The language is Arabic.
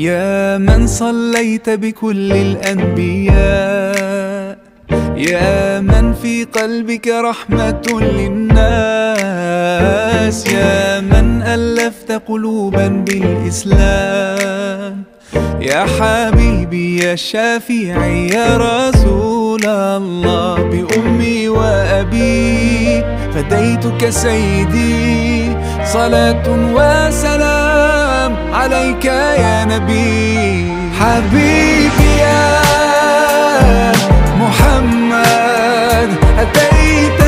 يا من صليت بكل الأنبياء، يا من في قلبك رحمة للناس، يا من ألفت قلوبا بالإسلام، يا حبيبي يا شافعي يا رسول الله، بأمي وأبي فديتك سيدي، صلاة وسلام عليك يا نبي. حبيبي يا محمد أتيت